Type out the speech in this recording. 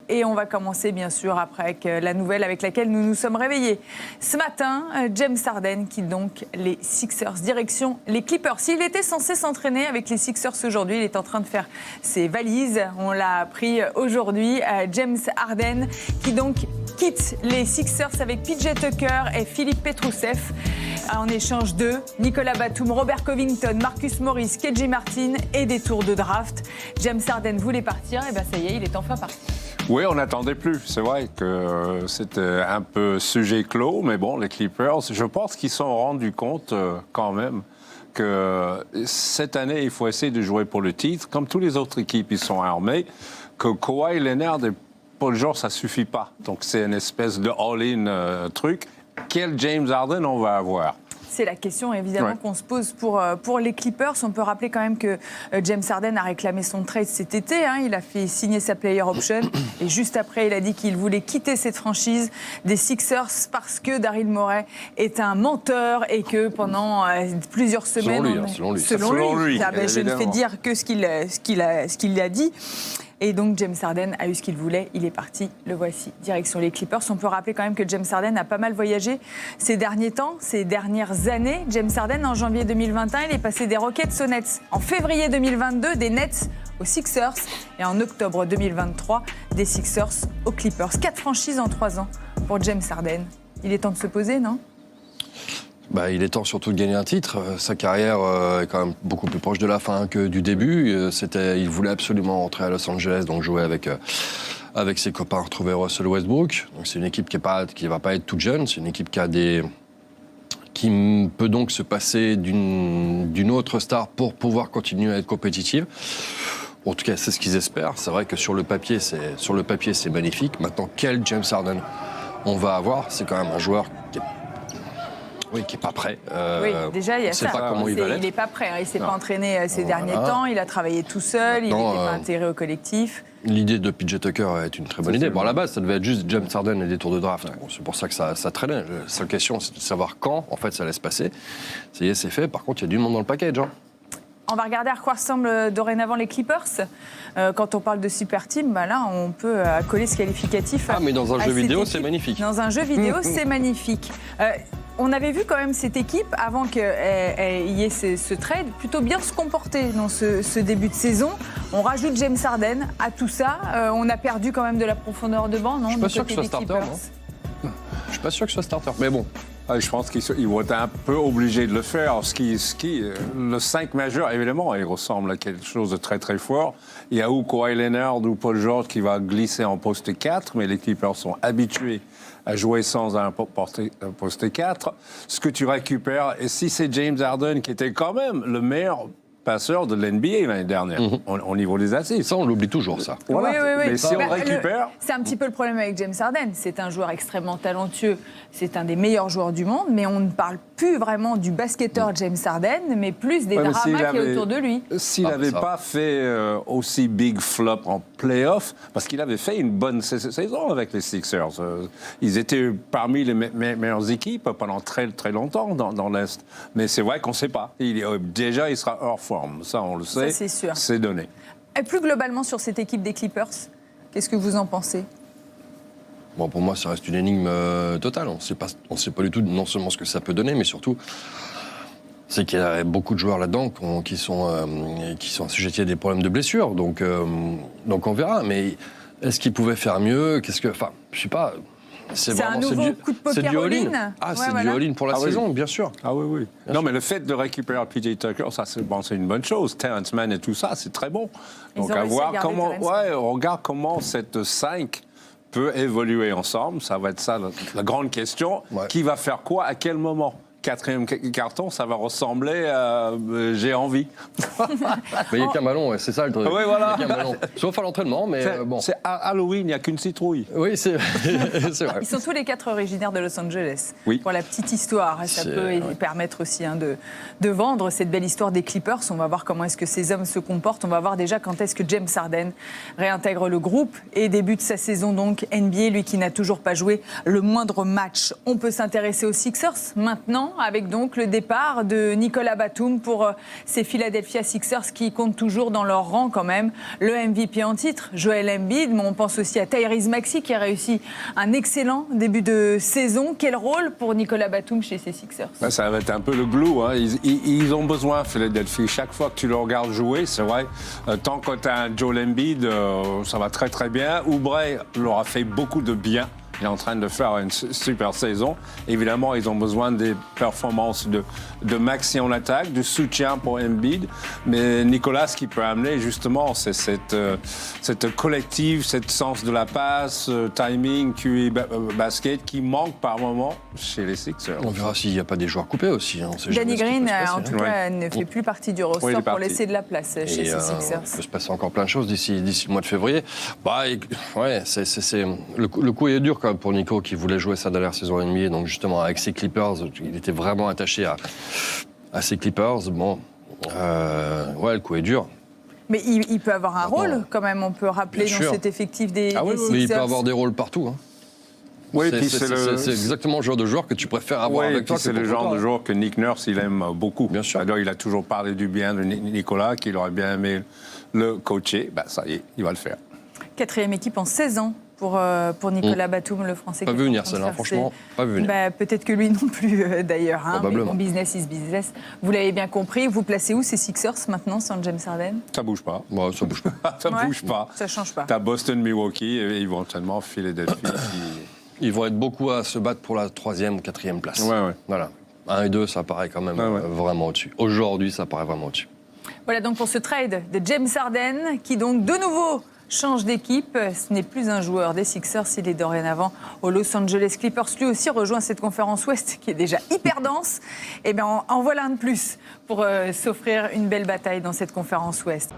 Et on va commencer bien sûr après avec la nouvelle avec laquelle nous nous sommes réveillés. Ce matin, James Harden quitte donc les Sixers, direction les Clippers. S'il était censé s'entraîner avec les Sixers aujourd'hui, il est en train de faire ses valises. On l'a appris aujourd'hui. James Harden qui donc quitte les Sixers avec PJ Tucker et Philippe Petrousev. En échange de Nicolas Batum, Robert Covington, Marcus Morris, KJ Martin et des tours de draft. James Harden voulait partir, et bien ça y est, il est enfin parti. Oui, on n'attendait plus. C'est vrai que c'était un peu sujet clos, mais bon, les Clippers, je pense qu'ils se sont rendus compte quand même que cette année, il faut essayer de jouer pour le titre. Comme toutes les autres équipes, ils sont armés, que Kawhi Leonard et Paul George, ça ne suffit pas. Donc c'est une espèce de all-in truc. Quel James Harden on va avoir ? C'est la question évidemment qu'on se pose pour les Clippers. On peut rappeler quand même que James Harden a réclamé son trade cet été. Il a fait signer sa player option et juste après il a dit qu'il voulait quitter cette franchise des Sixers parce que Daryl Morey est un menteur et que pendant plusieurs semaines... Selon lui. Je ne fais dire que ce qu'il a dit. Et donc James Harden a eu ce qu'il voulait, il est parti, le voici, direction les Clippers. On peut rappeler quand même que James Harden a pas mal voyagé ces derniers temps, ces dernières années. James Harden, en janvier 2021, il est passé des Rockets aux Nets. En février 2022, des Nets aux Sixers. Et en octobre 2023, des Sixers aux Clippers. 4 franchises en 3 ans pour James Harden. Il est temps de se poser, non ? Il est temps surtout de gagner un titre. Sa carrière est quand même beaucoup plus proche de la fin que du début. Il voulait absolument rentrer à Los Angeles, donc jouer avec ses copains, retrouver Russell Westbrook. Donc c'est une équipe qui va pas être toute jeune. C'est une équipe qui peut donc se passer d'une autre star pour pouvoir continuer à être compétitive. En tout cas, c'est ce qu'ils espèrent. C'est vrai que sur le papier, c'est magnifique. Maintenant, quel James Harden on va avoir ? C'est quand même un joueur qui n'est pas prêt. Oui, déjà, il y a ça. Pas comment il n'est pas prêt. Il ne s'est pas entraîné ces derniers temps. Il a travaillé tout seul. Il n'était pas intégré au collectif. L'idée de PJ Tucker est une très bonne idée. Bon, à la base, ça devait être juste James Harden et des tours de draft. Bon, c'est pour ça que ça traînait. La seule question, c'est de savoir quand, en fait, ça allait se passer. Ça y est, c'est fait. Par contre, il y a du monde dans le package. On va regarder à quoi ressemblent dorénavant les Clippers. Quand on parle de super team, là, on peut coller ce qualificatif. Mais dans un jeu vidéo, c'est magnifique. Dans un jeu vidéo, c'est magnifique. On avait vu quand même cette équipe, avant qu'il y ait ce trade, plutôt bien se comporter dans ce début de saison. On rajoute James Harden à tout ça. On a perdu quand même de la profondeur de banc, non ? Je suis pas sûr que ce soit starter, non ? Je suis pas sûr que ce soit starter, mais bon. Je pense qu'ils vont être un peu obligés de le faire. Le 5 majeur, évidemment, il ressemble à quelque chose de très, très fort. Il y a ou Kawhi Leonard ou Paul George qui va glisser en poste 4, mais les Clippers sont habitués à jouer sans un poste 4. Ce que tu récupères, et si c'est James Harden qui était quand même le meilleur passeur de l'NBA l'année dernière, au niveau des assists. Ça, on l'oublie toujours, ça. Voilà. Oui. Mais si on récupère... C'est un petit peu le problème avec James Harden. C'est un joueur extrêmement talentueux. C'est un des meilleurs joueurs du monde. Mais on ne parle plus vraiment du basketteur James Harden, mais plus des dramas qu'il y a autour de lui. S'il n'avait pas fait aussi big flop en play-off, parce qu'il avait fait une bonne saison avec les Sixers. Ils étaient parmi les meilleures équipes pendant très, très longtemps dans l'Est. Mais c'est vrai qu'on ne sait pas. Déjà, il sera hors forme. Ça, on le sait. Ça, c'est sûr. C'est donné. Et plus globalement sur cette équipe des Clippers, qu'est-ce que vous en pensez ? Bon, pour moi, ça reste une énigme totale. On ne sait pas du tout non seulement ce que ça peut donner, mais surtout, c'est qu'il y a beaucoup de joueurs là-dedans qui sont assujettis à des problèmes de blessures. Donc on verra. Mais est-ce qu'ils pouvaient faire mieux ? Je sais pas. C'est un nouveau coup de poker du all-in. Du all-in pour la saison, bien sûr. Ah oui. Non, mais le fait de récupérer PJ Tucker, ça, c'est une bonne chose. Terrence Mann et tout ça, c'est très bon. Donc, on regarde comment cette 5 peut évoluer ensemble. Ça va être ça, la grande question. Ouais. Qui va faire quoi, à quel moment ? 4e carton, ça va ressembler à j'ai envie. Il n'y a qu'un ballon, c'est ça le truc. Oui, voilà. Il y a qu'un ballon. Sauf à l'entraînement, mais bon. C'est Halloween, il n'y a qu'une citrouille. Oui, c'est vrai. Ils sont tous les 4 originaires de Los Angeles. Oui. Pour la petite histoire, ça peut permettre aussi de vendre cette belle histoire des Clippers. On va voir comment est-ce que ces hommes se comportent. On va voir déjà quand est-ce que James Harden réintègre le groupe et débute sa saison donc NBA, lui qui n'a toujours pas joué le moindre match. On peut s'intéresser aux Sixers maintenant. avec donc le départ de Nicolas Batum pour ces Philadelphia Sixers qui comptent toujours dans leur rang quand même le MVP en titre, Joel Embiid. Mais on pense aussi à Tyrese Maxey qui a réussi un excellent début de saison. Quel rôle pour Nicolas Batum chez ces Sixers? Ça va être un peu le glue. Hein. Ils ont besoin, Philadelphie. Chaque fois que tu le regardes jouer, c'est vrai, tant que tu as un Joel Embiid, ça va très très bien. Oubre leur a fait beaucoup de bien. Il est en train de faire une super saison. Évidemment, ils ont besoin des performances de Maxey en attaque, du soutien pour Embiid. Mais Nicolas, ce qu'il peut amener, justement, c'est cette collective, cette sens de la passe, timing, QI, basket, qui manque par moment chez les Sixers. On verra s'il n'y a pas des joueurs coupés aussi. Hein. Danny Green, en tout cas, ne fait plus partie du roster pour laisser de la place chez ces Sixers. Il peut se passer encore plein de choses d'ici le mois de février. Ouais, le coup est dur quand même pour Nico qui voulait jouer sa dernière saison NBA. Donc justement, avec ses Clippers, il était vraiment attaché à ses Clippers. Bon, le coup est dur. Mais il peut avoir un rôle quand même, on peut rappeler dans cet effectif des Sixers. Mais il peut avoir des rôles partout. Hein. Oui, c'est exactement le genre de joueur que tu préfères avoir avec toi. C'est le genre de joueur que Nick Nurse, il aime beaucoup. Bien sûr. Alors, il a toujours parlé du bien de Nicolas, qu'il aurait bien aimé le coacher. Ça y est, il va le faire. 4e équipe en 16 ans pour Nicolas Batum, le Français. Pas vu venir celle-là, franchement, pas vu venir. Peut-être que lui non plus, d'ailleurs. Probablement. Mais business is business. Vous l'avez bien compris. Vous placez où ces Sixers maintenant, sans James Harden? Ça bouge pas. Ça bouge pas. Bouge pas. Ça change pas. T'as Boston, Milwaukee et éventuellement Philadelphie. Ils vont être beaucoup à se battre pour la 3e ou 4e place. Ouais. Voilà. 1 et 2, ça paraît quand même vraiment au-dessus. Aujourd'hui, ça paraît vraiment au-dessus. Voilà donc pour ce trade de James Harden, qui donc de nouveau change d'équipe. Ce n'est plus un joueur des Sixers, il est dorénavant aux Los Angeles Clippers. Lui aussi rejoint cette conférence Ouest qui est déjà hyper dense. Et bien en voilà un de plus pour s'offrir une belle bataille dans cette conférence Ouest.